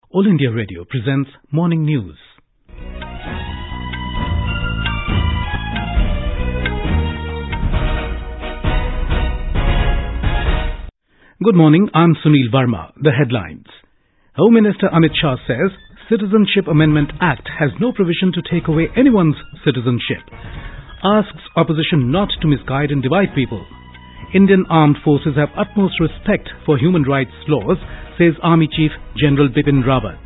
All India Radio presents Morning News. Good morning, I'm Sunil Verma. The headlines. Home Minister Amit Shah says Citizenship Amendment Act has no provision to take away anyone's citizenship. Asks opposition not to misguide and divide people. Indian armed forces have utmost respect for human rights laws, says Army Chief General Bipin Rawat.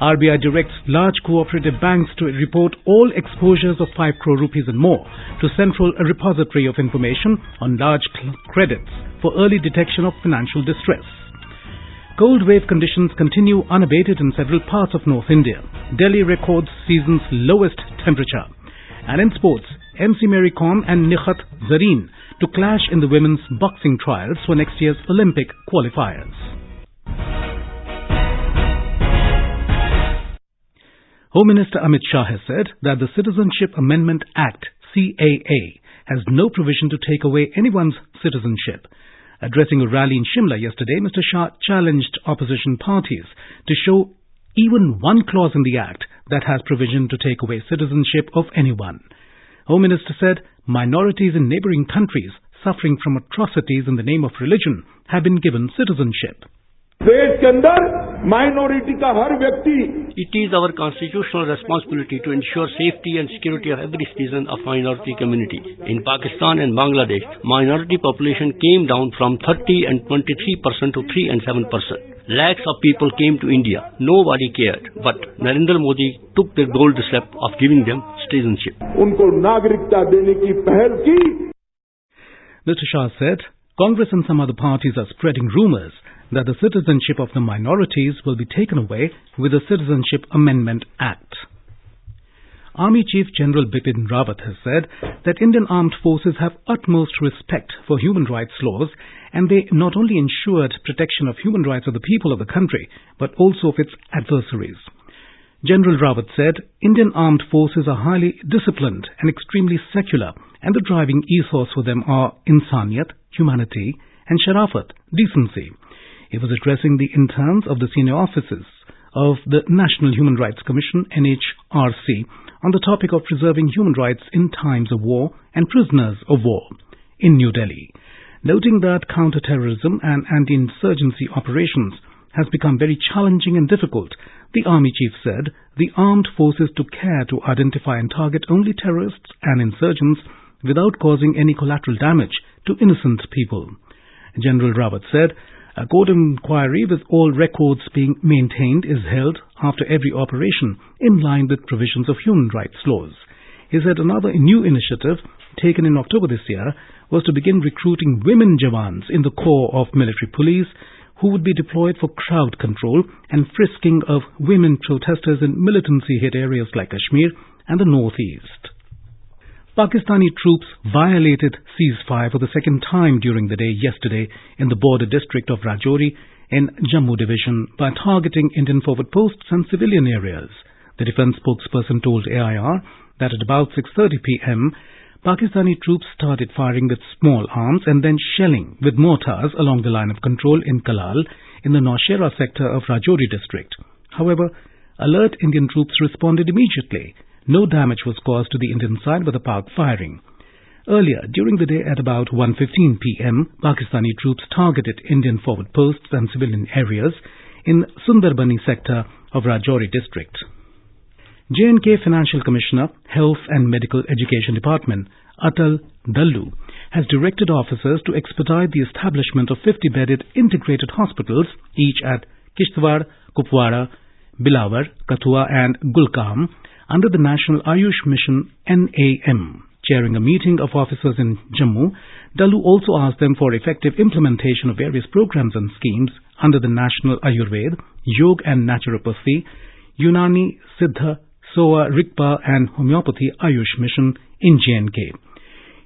RBI directs large cooperative banks to report all exposures of 5 crore rupees and more to Central Repository of Information on large credits for early detection of financial distress. Cold wave conditions continue unabated in several parts of North India. Delhi records season's lowest temperature. And in sports, MC Mary Kom and Nikhat Zareen to clash in the women's boxing trials for next year's Olympic Qualifiers. Home Minister Amit Shah has said that the Citizenship Amendment Act, CAA, has no provision to take away anyone's citizenship. Addressing a rally in Shimla yesterday, Mr. Shah challenged opposition parties to show even one clause in the Act that has provision to take away citizenship of anyone. Home Minister said minorities in neighbouring countries suffering from atrocities in the name of religion have been given citizenship. देश के अंदर minority का हर व्यक्ति It is our constitutional responsibility to ensure safety and security of every citizen of minority community. In Pakistan and Bangladesh, minority population came down from 30 and 23% to 3 and 7%. Lakhs of people came to India. Nobody cared. But Narendra Modi took the bold step of giving them citizenship. उनको नागरिकता देने की पहल की. Mr. Shah said Congress and some other parties are spreading rumours that the citizenship of the minorities will be taken away with the Citizenship Amendment Act. Army Chief General Bipin Rawat has said that Indian armed forces have utmost respect for human rights laws, and they not only ensured protection of human rights of the people of the country, but also of its adversaries. General Rawat said Indian armed forces are highly disciplined and extremely secular, and the driving ethos for them are insaniyat, humanity, and sharafat, decency. He was addressing the interns of the senior officers of the National Human Rights Commission, NHRC, on the topic of preserving human rights in times of war and prisoners of war in New Delhi. Noting that counter-terrorism and anti-insurgency operations has become very challenging and difficult, the Army Chief said the armed forces took care to identify and target only terrorists and insurgents without causing any collateral damage to innocent people. General Rawat said a court inquiry with all records being maintained is held after every operation in line with provisions of human rights laws. He said another new initiative taken in October this year was to begin recruiting women Jawans in the corps of military police who would be deployed for crowd control and frisking of women protesters in militancy-hit areas like Kashmir and the northeast. Pakistani troops violated ceasefire for the second time during the day yesterday in the border district of Rajouri in Jammu division by targeting Indian forward posts and civilian areas. The defence spokesperson told AIR that at about 6:30 p.m, Pakistani troops started firing with small arms and then shelling with mortars along the line of control in Kalal in the Naushera sector of Rajouri district. However, alert Indian troops responded immediately. No damage was caused to the Indian side with the Pak firing. Earlier, during the day at about 1:15 p.m, Pakistani troops targeted Indian forward posts and civilian areas in Sundarbani sector of Rajouri district. J&K Financial Commissioner, Health and Medical Education Department, Atal Dallu, has directed officers to expedite the establishment of 50-bedded integrated hospitals, each at Kishtwar, Kupwara, Bilawar, Kathua and Gulkam, under the National Ayush Mission NAM. Chairing a meeting of officers in Jammu, Dallu also asked them for effective implementation of various programs and schemes under the National Ayurveda, Yoga and Naturopathy, Unani, Siddha, Soa, Rigpa and Homeopathy Ayush Mission in J&K.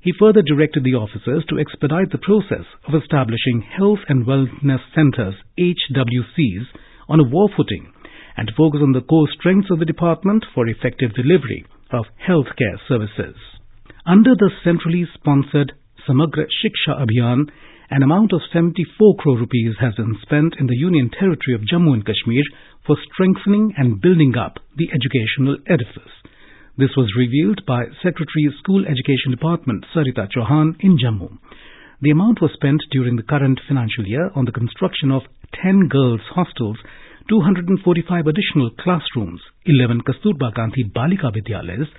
He further directed the officers to expedite the process of establishing Health and Wellness Centres, HWCs, on a war footing and to focus on the core strengths of the department for effective delivery of healthcare services. Under the centrally sponsored Samagra Shiksha Abhiyan, an amount of 74 crore rupees has been spent in the Union Territory of Jammu and Kashmir for strengthening and building up the educational edifice. This was revealed by Secretary School Education Department Sarita Chauhan in Jammu. The amount was spent during the current financial year on the construction of 10 girls' hostels, 245 additional classrooms, 11 Kasturba Gandhi Balika Vidyalayas,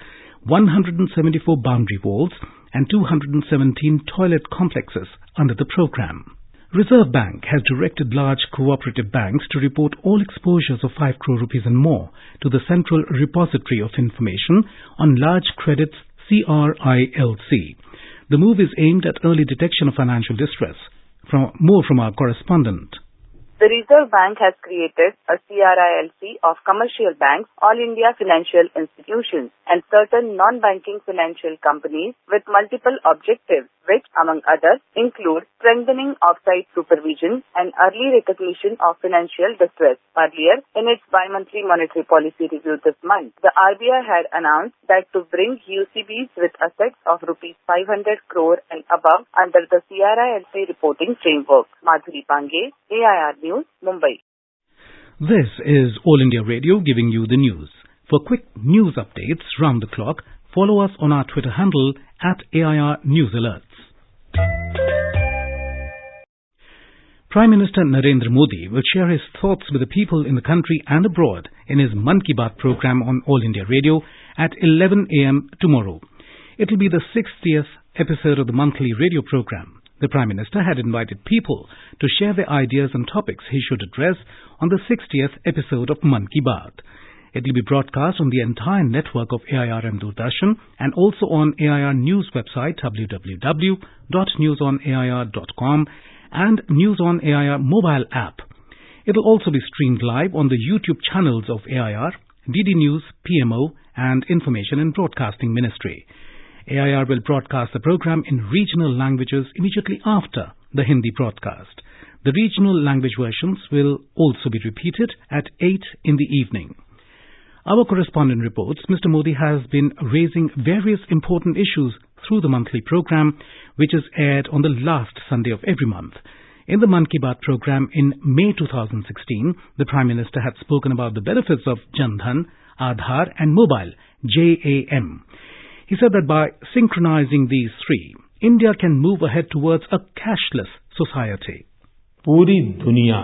174 boundary walls and 217 toilet complexes under the program. Reserve Bank has directed large cooperative banks to report all exposures of 5 crore rupees and more to the Central Repository of Information on Large Credits CRILC. The move is aimed at early detection of financial distress. More from our correspondent. The Reserve Bank has created a CRILC of commercial banks, all India financial institutions and certain non-banking financial companies with multiple objectives which, among others, include strengthening off-site supervision and early recognition of financial distress. Earlier, in its bi-monthly monetary policy review this month, the RBI had announced that to bring UCBs with assets of rupees 500 crore and above under the CRILC reporting framework. Madhuri Pange, AIR News, Mumbai. This is All India Radio giving you the news. For quick news updates round the clock, follow us on our Twitter handle at AIR News Alerts. Prime Minister Narendra Modi will share his thoughts with the people in the country and abroad in his Mann Ki Baat program on All India Radio at 11 a.m. tomorrow. It will be the 60th episode of the monthly radio program. The Prime Minister had invited people to share their ideas and topics he should address on the 60th episode of Mann Ki Baat. It will be broadcast on the entire network of AIR and Doordarshan and also on AIR News website www.newsonair.com and News on AIR mobile app. It will also be streamed live on the YouTube channels of AIR, DD News, PMO and Information and Broadcasting Ministry. AIR will broadcast the program in regional languages immediately after the Hindi broadcast. The regional language versions will also be repeated at 8 in the evening. Our correspondent reports Mr. Modi has been raising various important issues through the monthly program, which is aired on the last Sunday of every month. In the Mann Ki Baat program in May 2016, the Prime Minister had spoken about the benefits of Jan Dhan, Aadhaar and Mobile, JAM. He said that by synchronizing these three, India can move ahead towards a cashless society. पूरी दुनिया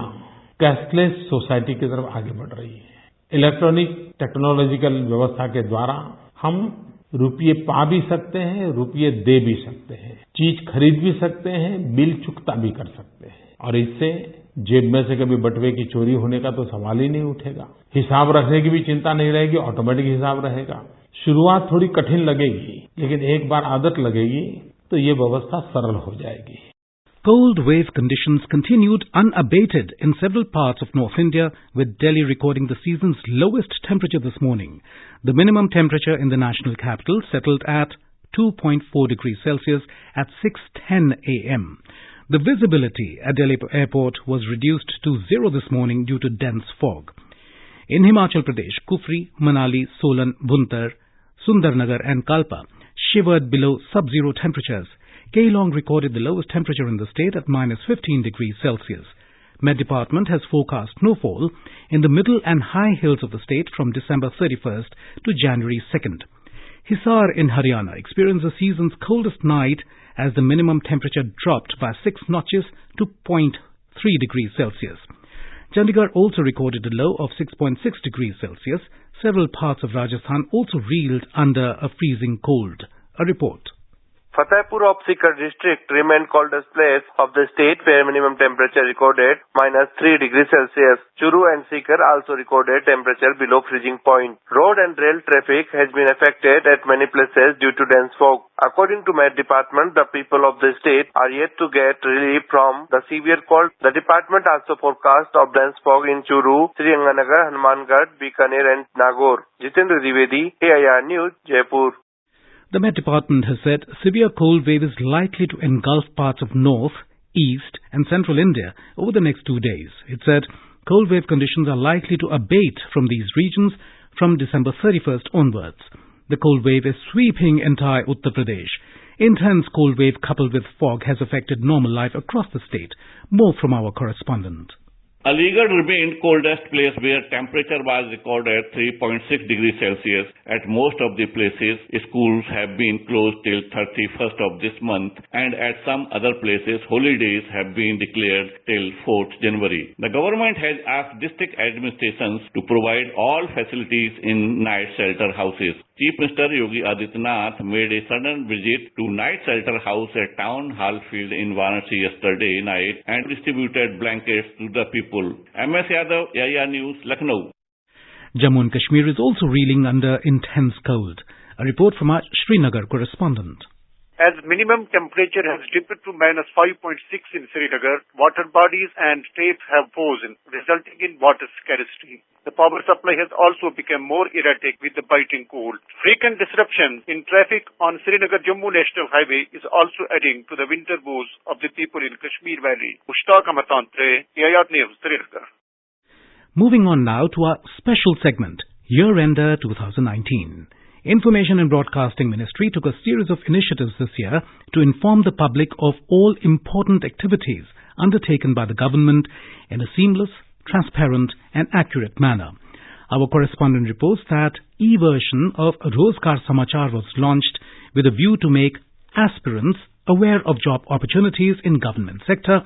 cashless society की तरफ आगे बढ़ रही है. Electronic technological व्यवस्था के द्वारा हम रुपये पा भी सकते हैं, रुपये दे भी सकते हैं, चीज खरीद भी सकते हैं, बिल चुकता भी कर सकते हैं और इससे जेब में से कभी बटुए की चोरी होने का तो सवाल ही नहीं उठेगा. हिसाब रखने की भी चिंता नहीं रहेगी, ऑटोमेटिक हिसाब रहेगा. शुरुआत थोड़ी कठिन लगेगी, लेकिन एक बार आदत लगेगी तो ये व्यवस्था सरल हो जाएगी. Cold wave conditions continued unabated in several parts of North India, with Delhi recording the season's lowest temperature this morning. The minimum temperature in the national capital settled at 2.4 degrees Celsius at 6:10 a.m. The visibility at Delhi airport was reduced to zero this morning due to dense fog. In Himachal Pradesh, Kufri, Manali, Solan, Bhuntar, Sundarnagar and Kalpa shivered below sub-zero temperatures. Keylong recorded the lowest temperature in the state at -15 degrees Celsius. Met Department has forecast snowfall in the middle and high hills of the state from December 31st to January 2nd. Hisar in Haryana experienced the season's coldest night as the minimum temperature dropped by 6 notches to 0.3 degrees Celsius. Chandigarh also recorded a low of 6.6 degrees Celsius. Several parts of Rajasthan also reeled under a freezing cold. A report. Fatehpur of Sikar district remained coldest place of the state where minimum temperature recorded -3 degrees Celsius. Churu and Sikar also recorded temperature below freezing point. Road and rail traffic has been affected at many places due to dense fog. According to Met Department, the people of the state are yet to get relief from the severe cold. The department also forecast of dense fog in Churu, Srinagar, Hanumangarh, Bikaner and Nagaur. Jitendra Dwivedi, AIR News, Jaipur. The Met Department has said severe cold wave is likely to engulf parts of north, east and central India over the next 2 days. It said cold wave conditions are likely to abate from these regions from December 31st onwards. The cold wave is sweeping entire Uttar Pradesh. Intense cold wave coupled with fog has affected normal life across the state. More from our correspondent. Aligarh remained coldest place where temperature was recorded 3.6 degrees Celsius. At most of the places, schools have been closed till 31st of this month, and at some other places, holidays have been declared till 4th January. The government has asked district administrations to provide all facilities in night shelter houses. Chief Minister Yogi Adityanath made a sudden visit to night shelter house at Town Hall Field in Varanasi yesterday night and distributed blankets to the people. MS Yadav, AIR News, Lucknow. Jammu and Kashmir is also reeling under intense cold. A report from our Srinagar correspondent. As minimum temperature has dipped to minus 5.6 in Srinagar, water bodies and taps have frozen, resulting in water scarcity. The power supply has also become more erratic with the biting cold. Frequent disruption in traffic on Srinagar-Jammu National Highway is also adding to the winter woes of the people in Kashmir Valley. Mushtaq Amatantre, AIR News, Srinagar. Moving on now to our special segment, Year-Ender 2019. Information and Broadcasting Ministry took a series of initiatives this year to inform the public of all important activities undertaken by the government in a seamless, transparent and accurate manner. Our correspondent reports that e-version of Rozgar Samachar was launched with a view to make aspirants aware of job opportunities in government sector,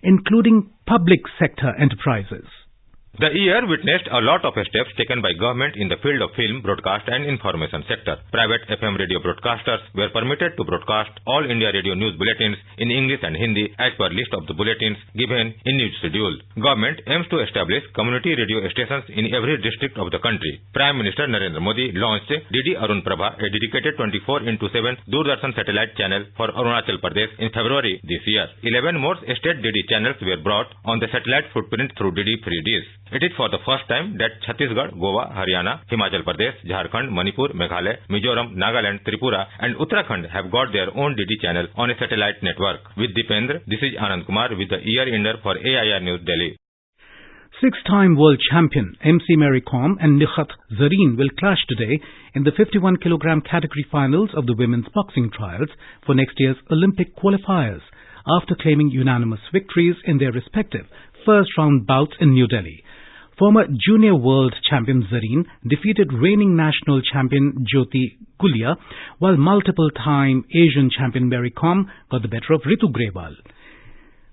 including public sector enterprises. The year witnessed a lot of steps taken by government in the field of film, broadcast and information sector. Private FM radio broadcasters were permitted to broadcast all India radio news bulletins in English and Hindi as per list of the bulletins given in news schedule. Government aims to establish community radio stations in every district of the country. Prime Minister Narendra Modi launched DD Arun Prabha, a dedicated 24/7 Doordarshan satellite channel for Arunachal Pradesh in February this year. 11 more state DD channels were brought on the satellite footprint through DD Free Dish. It is for the first time that Chhattisgarh, Goa, Haryana, Himachal Pradesh, Jharkhand, Manipur, Meghalaya, Mizoram, Nagaland, Tripura and Uttarakhand have got their own DD channel on a satellite network. With Dipendra, this is Anand Kumar with the year-ender for AIR News Delhi. Six-time world champion MC Mary Kom and Nikhat Zareen will clash today in the 51 kg category finals of the women's boxing trials for next year's Olympic Qualifiers after claiming unanimous victories in their respective first-round bouts in New Delhi. Former junior world champion Zareen defeated reigning national champion Jyoti Gulia, while multiple-time Asian champion Mary Kom got the better of Ritu Grewal.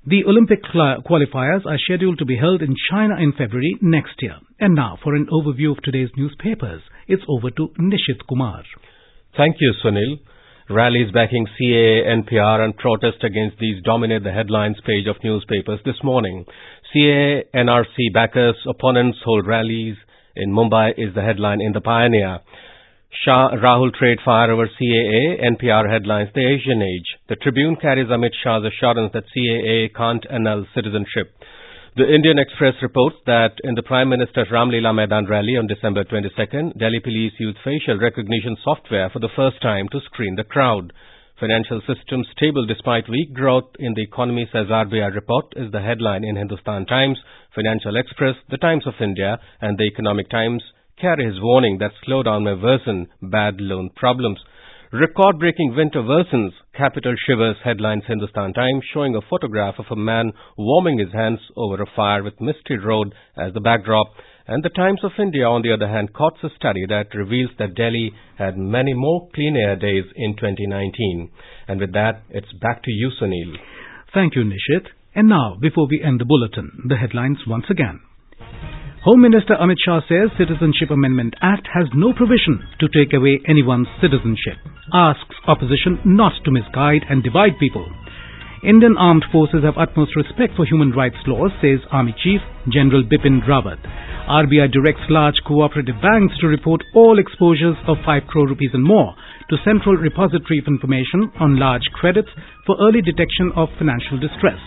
The Olympic qualifiers are scheduled to be held in China in February next year. And now, for an overview of today's newspapers, it's over to Nishit Kumar. Thank you, Sunil. Rallies backing CAA, NPR and protest against these dominate the headlines page of newspapers this morning. CAA, NRC backers, opponents hold rallies in Mumbai is the headline in the Pioneer. Shah, Rahul trade fire over CAA, NPR headlines The Asian Age. The Tribune carries Amit Shah's assurance that CAA can't annul citizenship. The Indian Express reports that in the Prime Minister's Ramlila Maidan rally on December 22nd, Delhi police used facial recognition software for the first time to screen the crowd. Financial system stable despite weak growth in the economy, says RBI report, is the headline in Hindustan Times. Financial Express, The Times of India and The Economic Times carry his warning that slowdown may worsen bad loan problems. Record-breaking winter worsens, capital shivers, headlines Hindustan Times, showing a photograph of a man warming his hands over a fire with misty road as the backdrop. And the Times of India, on the other hand, quotes a study that reveals that Delhi had many more clean air days in 2019. And with that, it's back to you, Sunil. Thank you, Nishit. And now, before we end the bulletin, the headlines once again. Home Minister Amit Shah says Citizenship Amendment Act has no provision to take away anyone's citizenship. Asks opposition not to misguide and divide people. Indian armed forces have utmost respect for human rights laws, says Army Chief General Bipin Rawat. RBI directs large cooperative banks to report all exposures of 5 crore rupees and more to Central Repository of Information on large credits for early detection of financial distress.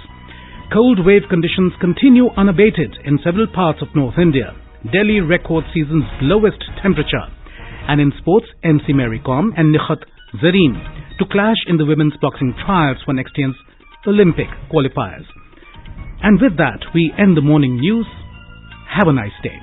Cold wave conditions continue unabated in several parts of North India. Delhi records season's lowest temperature. And in sports, MC Mary Kom and Nikhat Zareen to clash in the women's boxing trials for next year's Olympic Qualifiers. And with that, we end the morning news. Have a nice day.